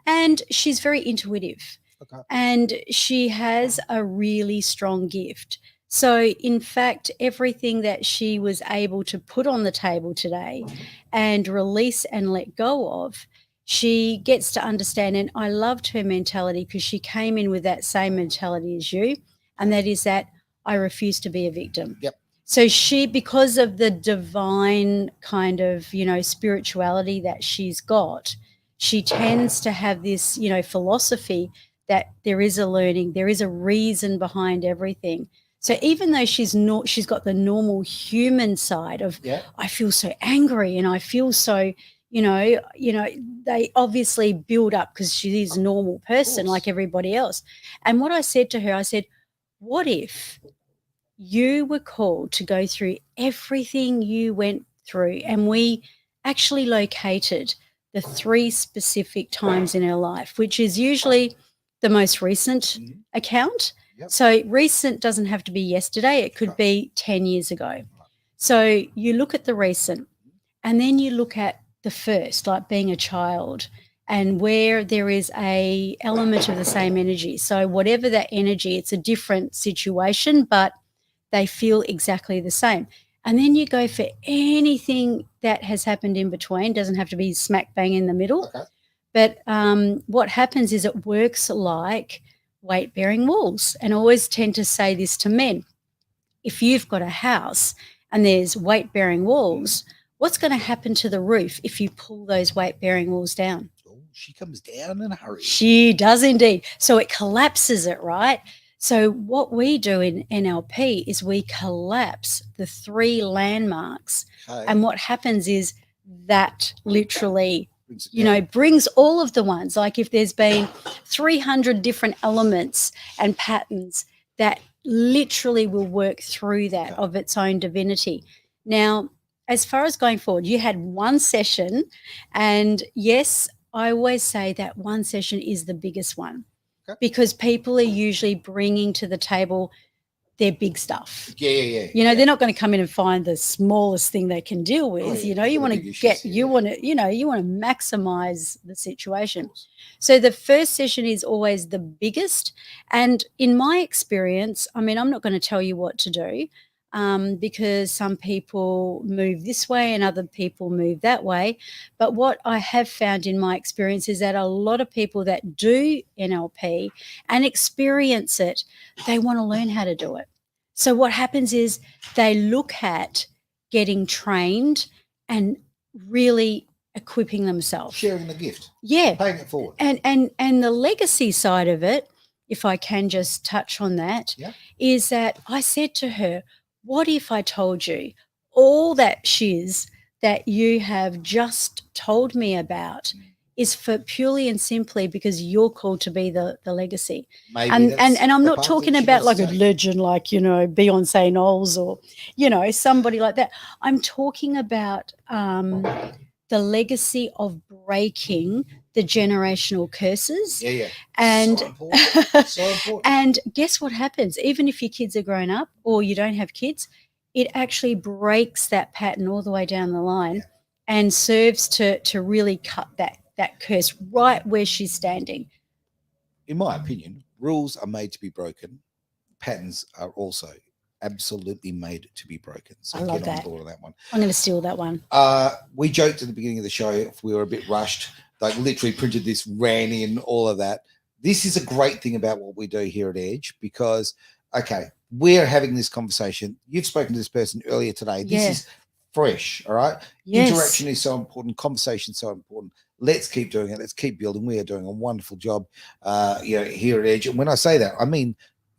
and she's very intuitive. Okay. And she has a really strong gift. So, in fact, everything that she was able to put on the table today and release and let go of, she gets to understand. And I loved her mentality because she came in with that same mentality as you. And that is that I refuse to be a victim. Yep. So she, because of the divine kind of, spirituality that she's got, she tends to have this, philosophy that there is a learning, there is a reason behind everything. So even though she's got the normal human side of, I feel so angry and I feel so, they obviously build up because she is a normal person like everybody else. And what I said to her, I said, what if you were called to go through everything you went through and we actually located the 3 specific times in her life, which is usually the most recent account. Yep. So recent doesn't have to be yesterday. It could be 10 years ago. So you look at the recent and then you look at the first, like being a child, and where there is a element of the same energy. So whatever that energy, it's a different situation, but they feel exactly the same. And then you go for anything that has happened in between. Doesn't have to be smack bang in the middle. Okay. But what happens is it works like weight-bearing walls. And I always tend to say this to men. If you've got a house and there's weight-bearing walls, what's going to happen to the roof if you pull those weight-bearing walls down? She comes down in a hurry. She does indeed. So it collapses it, right? So what we do in NLP is we collapse the 3 landmarks. Okay. And what happens is that literally, brings all of the ones. Like if there's been 300 different elements and patterns, that literally will work through that of its own divinity. Now, as far as going forward, you had 1 session, and yes, I always say that 1 session is the biggest one. Okay. because people are usually bringing to the table their big stuff. Yeah. You know, they're not going to come in and find the smallest thing they can deal with. Oh, yeah. You know, you Got want the to big get, issues here, you yeah. want to, you want to maximize the Of situation. course. So the first session is always the biggest. And in my experience, I mean, I'm not going to tell you what to do because some people move this way and other people move that way. But what I have found in my experience is that a lot of people that do NLP and experience it, they want to learn how to do it. So what happens is they look at getting trained and really equipping themselves. Sharing the gift. Yeah. Paying it forward. And the legacy side of it, if I can just touch on that, Yeah. is that I said to her, what if I told you all that shiz that you have just told me about is for purely and simply because you're called to be the legacy. Maybe And that's I'm the not path talking that she about wants like to a take. legend like, you know, Beyonce Knowles or, you know, somebody like that. I'm talking about the legacy of breaking the generational curses. Yeah. And so important. So important. and guess what happens? Even if your kids are grown up or you don't have kids, it actually breaks that pattern all the way down the line and serves to really cut that curse right where she's standing. In my opinion, rules are made to be broken. Patterns are also absolutely made to be broken. So I love get on that. board on that one. I'm going to steal that one. We joked at the beginning of the show if we were a bit rushed, like literally printed this, ran in, all of that. This is a great thing about what we do here at Edge because, okay, we're having this conversation. You've spoken to this person earlier today. This is fresh, all right? Yes. Interaction is so important. Conversation is so important. Let's keep doing it. Let's keep building. We are doing a wonderful job, here at Edge. And when I say that, I mean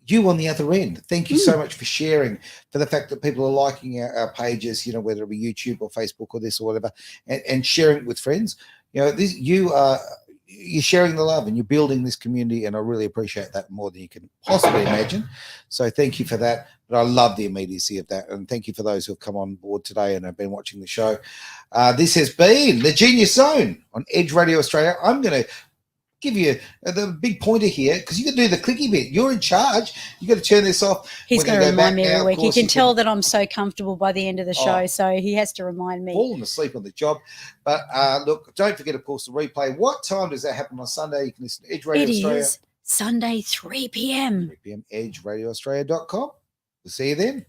you on the other end. Thank you so much for sharing, for the fact that people are liking our pages, you know, whether it be YouTube or Facebook or this or whatever, and sharing it with friends. You know, this you're sharing the love and you're building this community, and I really appreciate that more than you can possibly imagine. So thank you for that. But I love the immediacy of that, and thank you for those who have come on board today and have been watching the show. This has been the Genius Zone on Edge Radio Australia. I'm going to give you the big pointer here because you can do the clicky bit. You're in charge. You got to turn this off. He's going to remind me every week. You can you tell that I'm so comfortable by the end of the show, so he has to remind me. Falling asleep on the job. But look, don't forget, of course, the replay. What time does that happen on Sunday? You can listen to Edge Radio Australia. It is Sunday, 3 p.m. 3 p.m. EdgeRadioAustralia.com. We'll see you then.